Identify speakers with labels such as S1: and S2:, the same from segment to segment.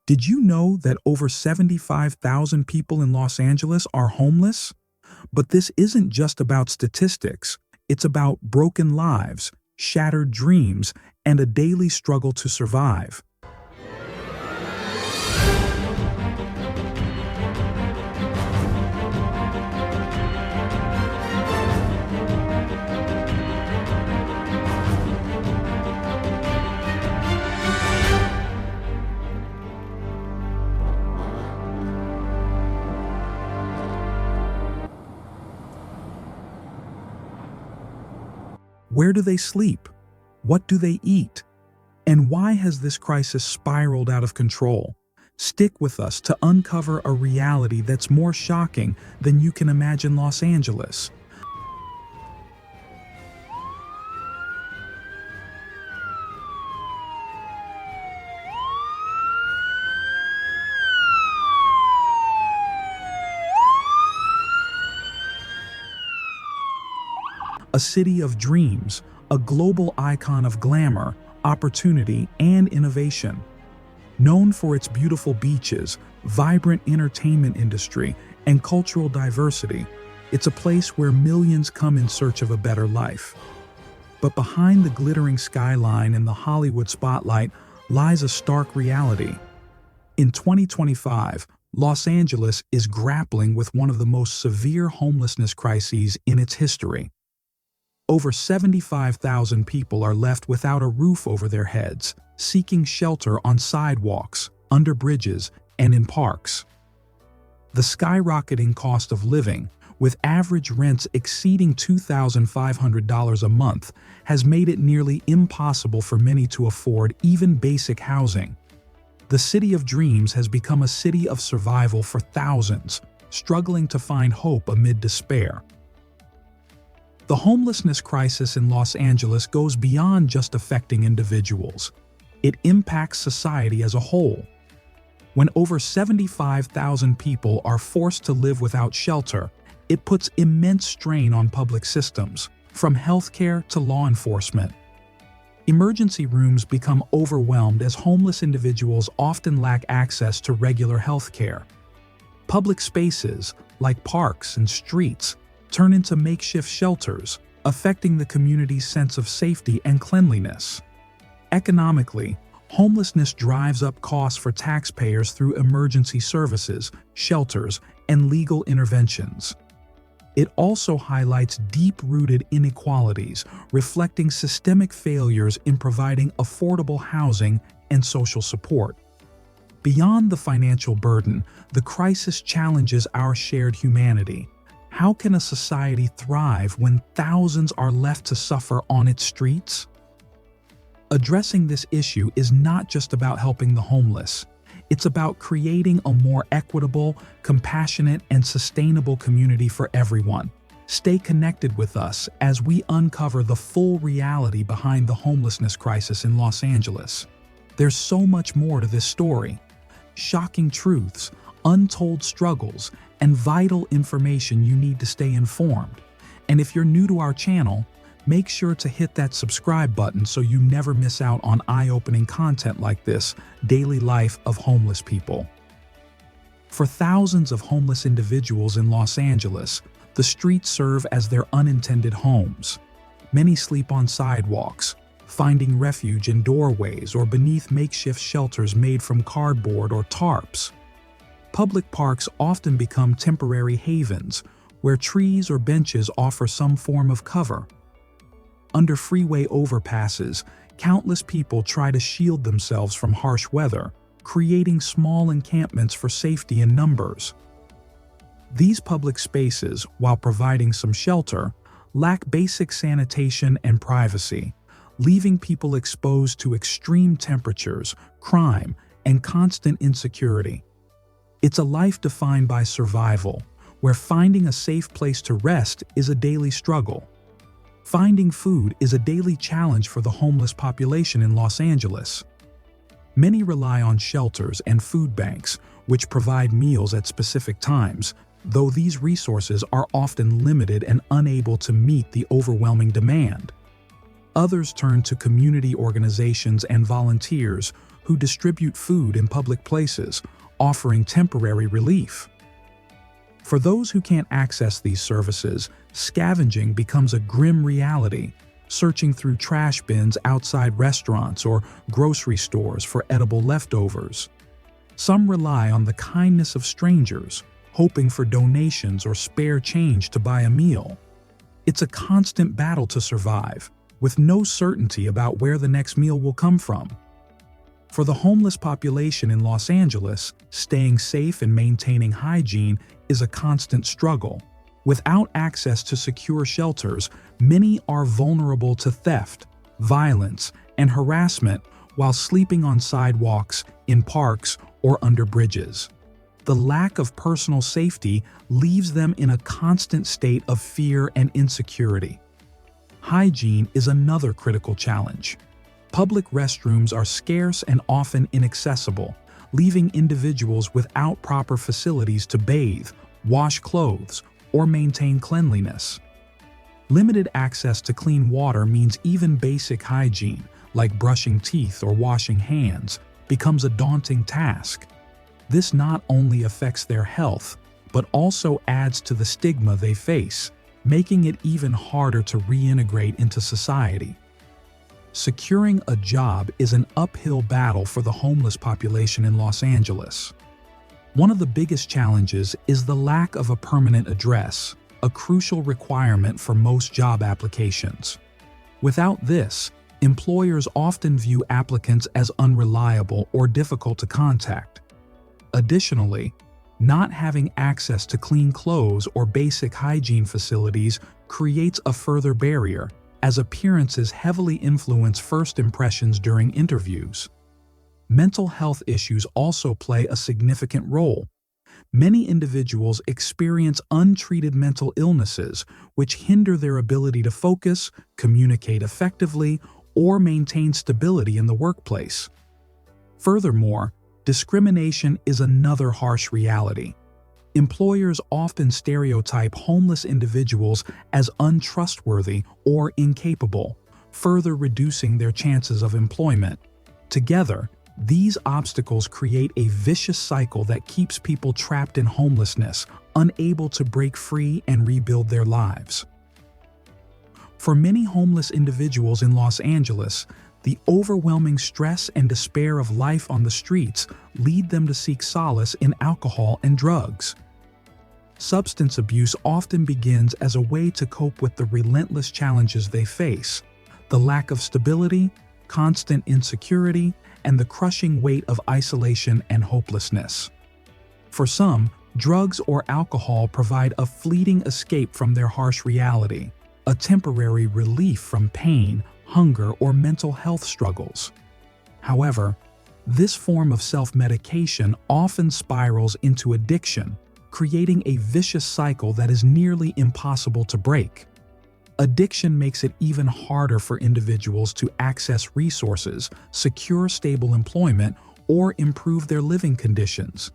S1: Did you know that over 75,000 people in Los Angeles are homeless? But this isn't just about statistics. It's about broken lives, shattered dreams, and a daily struggle to survive. Where do they sleep? What do they eat? And why has this crisis spiraled out of control? Stick with us to uncover a reality that's more shocking than you can imagine. Los Angeles. A city of dreams, a global icon of glamour, opportunity, and innovation. Known for its beautiful beaches, vibrant entertainment industry, and cultural diversity, it's a place where millions come in search of a better life. But behind the glittering skyline and the Hollywood spotlight lies a stark reality. In 2025, Los Angeles is grappling with one of the most severe homelessness crises in its history. Over 75,000 people are left without a roof over their heads, seeking shelter on sidewalks, under bridges, and in parks. The skyrocketing cost of living, with average rents exceeding $2,500 a month, has made it nearly impossible for many to afford even basic housing. The city of dreams has become a city of survival for thousands, struggling to find hope amid despair. The homelessness crisis in Los Angeles goes beyond just affecting individuals. It impacts society as a whole. When over 75,000 people are forced to live without shelter, it puts immense strain on public systems, from healthcare to law enforcement. Emergency rooms become overwhelmed as homeless individuals often lack access to regular healthcare. Public spaces, like parks and streets, turn into makeshift shelters, affecting the community's sense of safety and cleanliness. Economically, homelessness drives up costs for taxpayers through emergency services, shelters, and legal interventions. It also highlights deep-rooted inequalities, reflecting systemic failures in providing affordable housing and social support. Beyond the financial burden, the crisis challenges our shared humanity. How can a society thrive when thousands are left to suffer on its streets? Addressing this issue is not just about helping the homeless. It's about creating a more equitable, compassionate, and sustainable community for everyone. Stay connected with us as we uncover the full reality behind the homelessness crisis in Los Angeles. There's so much more to this story. Shocking truths, untold struggles, and vital information you need to stay informed. And if you're new to our channel, make sure to hit that subscribe button so you never miss out on eye-opening content like this, daily life of homeless people. For thousands of homeless individuals in Los Angeles, the streets serve as their unintended homes. Many sleep on sidewalks, finding refuge in doorways or beneath makeshift shelters made from cardboard or tarps. Public parks often become temporary havens, where trees or benches offer some form of cover. Under freeway overpasses, countless people try to shield themselves from harsh weather, creating small encampments for safety in numbers. These public spaces, while providing some shelter, lack basic sanitation and privacy, leaving people exposed to extreme temperatures, crime, and constant insecurity. It's a life defined by survival, where finding a safe place to rest is a daily struggle. Finding food is a daily challenge for the homeless population in Los Angeles. Many rely on shelters and food banks, which provide meals at specific times, though these resources are often limited and unable to meet the overwhelming demand. Others turn to community organizations and volunteers who distribute food in public places, offering temporary relief. For those who can't access these services, scavenging becomes a grim reality, searching through trash bins outside restaurants or grocery stores for edible leftovers. Some rely on the kindness of strangers, hoping for donations or spare change to buy a meal. It's a constant battle to survive, with no certainty about where the next meal will come from. For the homeless population in Los Angeles, staying safe and maintaining hygiene is a constant struggle. Without access to secure shelters, many are vulnerable to theft, violence, and harassment while sleeping on sidewalks, in parks, or under bridges. The lack of personal safety leaves them in a constant state of fear and insecurity. Hygiene is another critical challenge. Public restrooms are scarce and often inaccessible, leaving individuals without proper facilities to bathe, wash clothes, or maintain cleanliness. Limited access to clean water means even basic hygiene, like brushing teeth or washing hands, becomes a daunting task. This not only affects their health, but also adds to the stigma they face, making it even harder to reintegrate into society. Securing a job is an uphill battle for the homeless population in Los Angeles. One of the biggest challenges is the lack of a permanent address, a crucial requirement for most job applications. Without this, employers often view applicants as unreliable or difficult to contact. Additionally, not having access to clean clothes or basic hygiene facilities creates a further barrier, as appearances heavily influence first impressions during interviews. Mental health issues also play a significant role. Many individuals experience untreated mental illnesses, which hinder their ability to focus, communicate effectively, or maintain stability in the workplace. Furthermore, discrimination is another harsh reality. Employers often stereotype homeless individuals as untrustworthy or incapable, further reducing their chances of employment. Together, these obstacles create a vicious cycle that keeps people trapped in homelessness, unable to break free and rebuild their lives. For many homeless individuals in Los Angeles, the overwhelming stress and despair of life on the streets lead them to seek solace in alcohol and drugs. Substance abuse often begins as a way to cope with the relentless challenges they face: the lack of stability, constant insecurity, and the crushing weight of isolation and hopelessness. For some, drugs or alcohol provide a fleeting escape from their harsh reality, a temporary relief from pain, hunger, or mental health struggles. However, this form of self-medication often spirals into addiction, creating a vicious cycle that is nearly impossible to break. Addiction makes it even harder for individuals to access resources, secure stable employment, or improve their living conditions.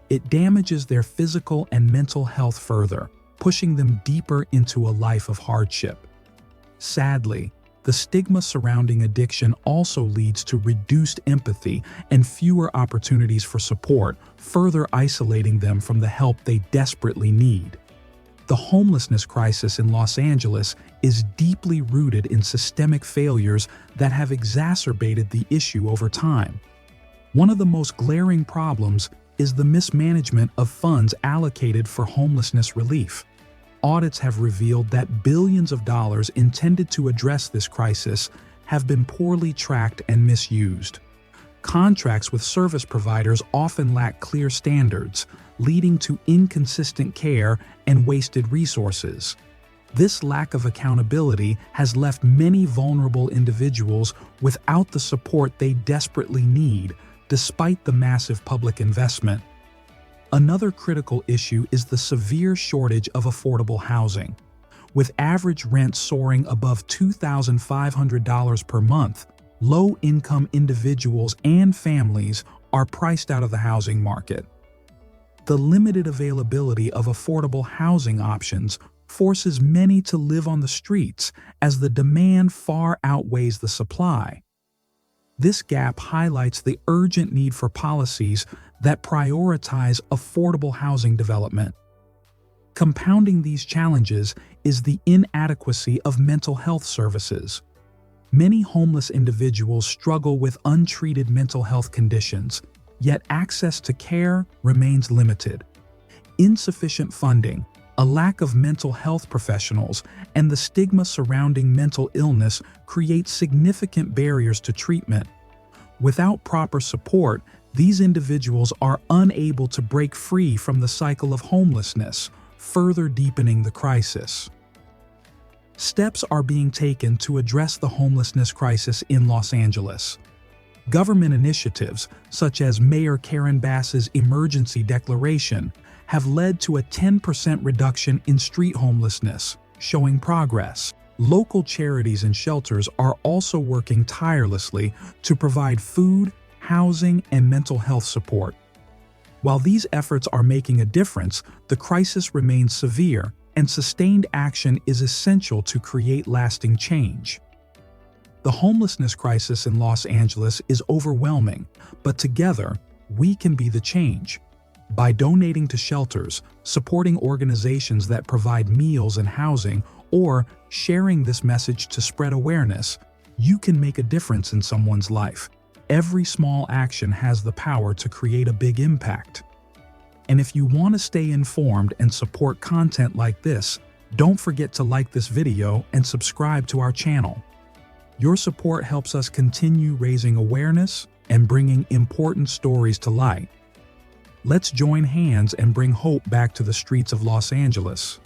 S1: It damages their physical and mental health further, pushing them deeper into a life of hardship. Sadly, the stigma surrounding addiction also leads to reduced empathy and fewer opportunities for support, further isolating them from the help they desperately need. The homelessness crisis in Los Angeles is deeply rooted in systemic failures that have exacerbated the issue over time. One of the most glaring problems is the mismanagement of funds allocated for homelessness relief. Audits have revealed that billions of dollars intended to address this crisis have been poorly tracked and misused. Contracts with service providers often lack clear standards, leading to inconsistent care and wasted resources. This lack of accountability has left many vulnerable individuals without the support they desperately need, despite the massive public investment. Another critical issue is the severe shortage of affordable housing. With average rent soaring above $2,500 per month, low-income individuals and families are priced out of the housing market. The limited availability of affordable housing options forces many to live on the streets as the demand far outweighs the supply. This gap highlights the urgent need for policies that prioritize affordable housing development. Compounding these challenges is the inadequacy of mental health services. Many homeless individuals struggle with untreated mental health conditions, yet access to care remains limited. Insufficient funding, a lack of mental health professionals, and the stigma surrounding mental illness create significant barriers to treatment. Without proper support, these individuals are unable to break free from the cycle of homelessness, further deepening the crisis. Steps are being taken to address the homelessness crisis in Los Angeles. Government initiatives, such as Mayor Karen Bass's emergency declaration, have led to a 10% reduction in street homelessness, showing progress. Local charities and shelters are also working tirelessly to provide food, housing, and mental health support. While these efforts are making a difference, the crisis remains severe, and sustained action is essential to create lasting change. The homelessness crisis in Los Angeles is overwhelming, but together, we can be the change. By donating to shelters, supporting organizations that provide meals and housing, or sharing this message to spread awareness, you can make a difference in someone's life. Every small action has the power to create a big impact. And if you want to stay informed and support content like this, don't forget to like this video and subscribe to our channel. Your support helps us continue raising awareness and bringing important stories to light. Let's join hands and bring hope back to the streets of Los Angeles.